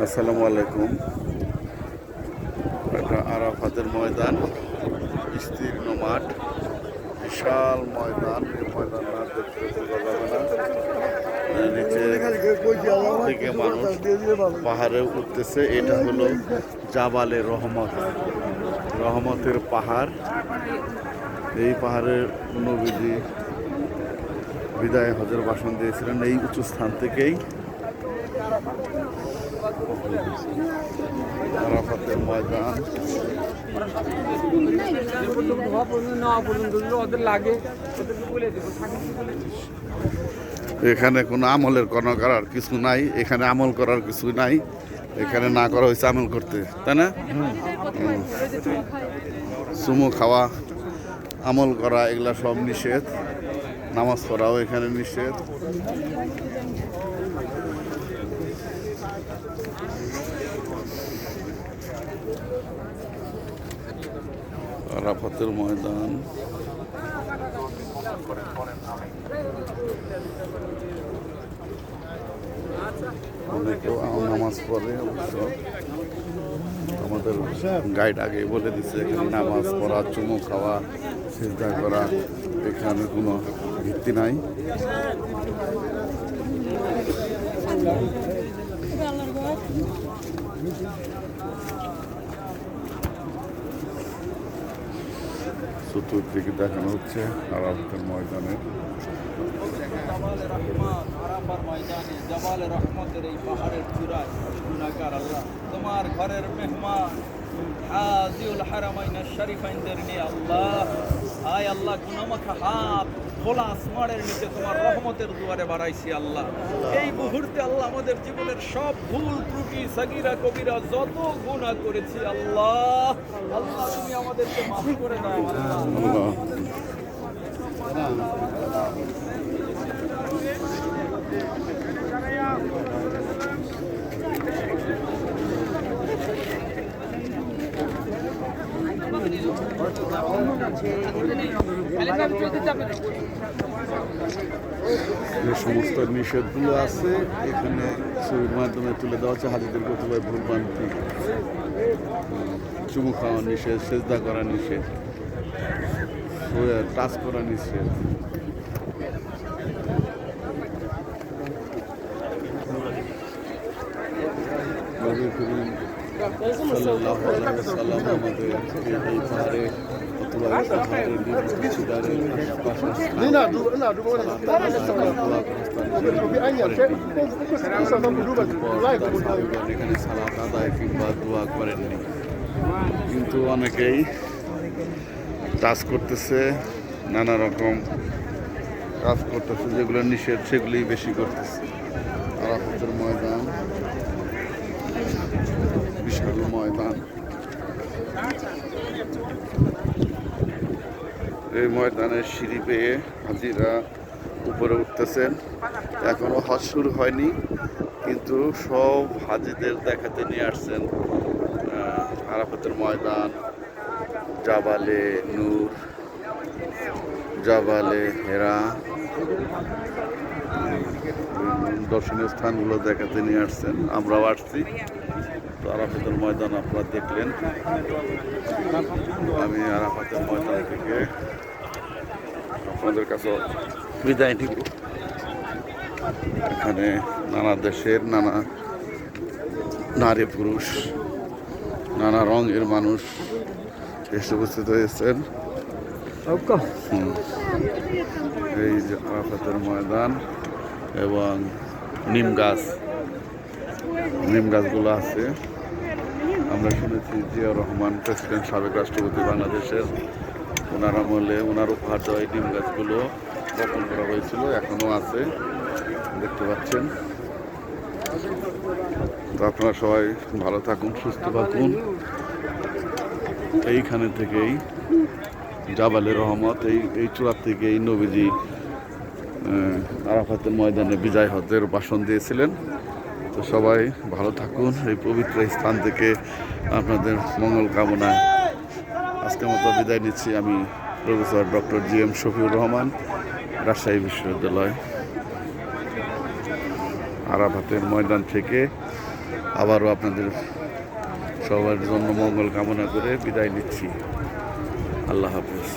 আসসালামু আলাইকুম। এটা আরাফাতের ময়দান, বিস্তীর্ণ মাঠ, বিশাল ময়দান। এই ময়দান না দেখতে বোঝা যাবে না। নিচে থেকে মানুষ পাহাড়ে উঠতেছে। এটা হলো জাবালে রহমত, রহমতের পাহাড়। এই পাহাড়ের নবীজি বিদায় হজের ভাষণ দিয়েছিলেন এই উঁচু স্থান থেকেই। আরাফাতের ময়দান, এখানে কোনো আমলের কোনো করার কিছু নাই। এখানে আমল করার কিছু নাই। এখানে না করা হয়েছে আমল করতে, তাই না? চুমু খাওয়া, আমল করা এগুলা সব নিষেধ। নামাজ পড়াও এখানে নিষেধ। আরাফাতের ময়দান, অনেকেও নামাজ পড়ে। অবশ্য আমাদের গাইড আগে বলে দিচ্ছে এখানে নামাজ পড়া, চুমু খাওয়া, সিজদা করা এখানে কোনো ভিত্তি নাই। চতুর্দিকে দেখানো হচ্ছে আরাফাতের ময়দানের। জাবালে রহমতের এই পাহাড়ের চূড়ায় গুনাহগার আল্লাহ তোমার ঘরের মেহমান হাজিউল হারামাইন শরীফাইনদের নিয়ে আল্লাহ, আয় আল্লাহ, গুনাহমাখা হাত খোলা আসমানের নিচে তোমার রহমতের দুয়ারে বাড়াইছি আল্লাহ। এই মুহূর্তে আল্লাহ আমাদের জীবনের সব ভুল ত্রুটি সাগীরা কবিরা যত গুনাহ করেছি আল্লাহ, আল্লাহ তুমি আমাদেরকে মাফ করে দাও আল্লাহ। যে সমস্ত নিষেধগুলো আছে এখানে ছবির মাধ্যমে তুলে দেওয়া হচ্ছে। হাজিদের কতিপয় ভুলভ্রান্তি, চুমু খাওয়া নিষেধ, সেজদা করা নিষেধ, টাচ করা নিষেধ। নবী করিম সাল্লাল্লাহু আলাইহি ওয়াসাল্লাম আমাদের এই পাহাড়ে অথবা এই পাহাড়ের নির্দিষ্টদারের আশেপাশে এখানে সালাত আদায় কিংবা দোয়া করেননি। কিন্তু অনেকেই টাচ করতেছে, নানা রকম কাজ করতেছে, যেগুলো নিষেধ সেগুলি বেশি করতেছে। আরাফাতের ময়দান, বিশাল ময়দান। এই ময়দানের সিঁড়ি পেয়ে হাজিরা উপরে উঠতেছেন। এখনো হজ শুরু হয়নি, কিন্তু সব হাজিদের দেখাতে নিয়ে আসছেন আরাফাতের ময়দান, জাবালে নূর, জাবালে হেরা, দর্শনীয় স্থানগুলো দেখাতে নিয়ে আসছেন। আমরাও আসছি। তো আরাফাতের ময়দান আপনারা দেখলেন। আমি আরাফাতের ময়দান থেকে আপনাদের কাছে বিদায় নিব। এখানে নানা দেশের নানা নারী পুরুষ, নানা রঙের মানুষ এসে উপস্থিত হয়েছেন। এই যে আরাফাতের ময়দান এবং নিম গাছগুলো আছে। আমরা শুনেছি জিয়াউর রহমান প্রেসিডেন্ট, সাবেক রাষ্ট্রপতি বাংলাদেশের, ওনার আমলে ওনার উপহার দেওয়া এই নিম গাছগুলো বপন করা হয়েছিল, এখনও আছে, দেখতে পাচ্ছেন। তো আপনারা সবাই ভালো থাকুন, সুস্থ থাকুন। এইখানে থেকেই জাবালে রহমত, এই চূড়ার থেকেই নবীজি আরাফাতের ময়দানে বিজয় হজের ভাষণ দিয়েছিলেন। তো সবাই ভালো থাকুন। এই পবিত্র স্থান থেকে আপনাদের মঙ্গল কামনায় আজকের মতো বিদায় নিচ্ছি। আমি professor doctor GM. Shafiur Rahman, Rajshahi বিশ্ববিদ্যালয়। আরাফাতের ময়দান থেকে আবারও আপনাদের সবার জন্য মঙ্গল কামনা করে বিদায় নিচ্ছি। আল্লাহ হাফেজ।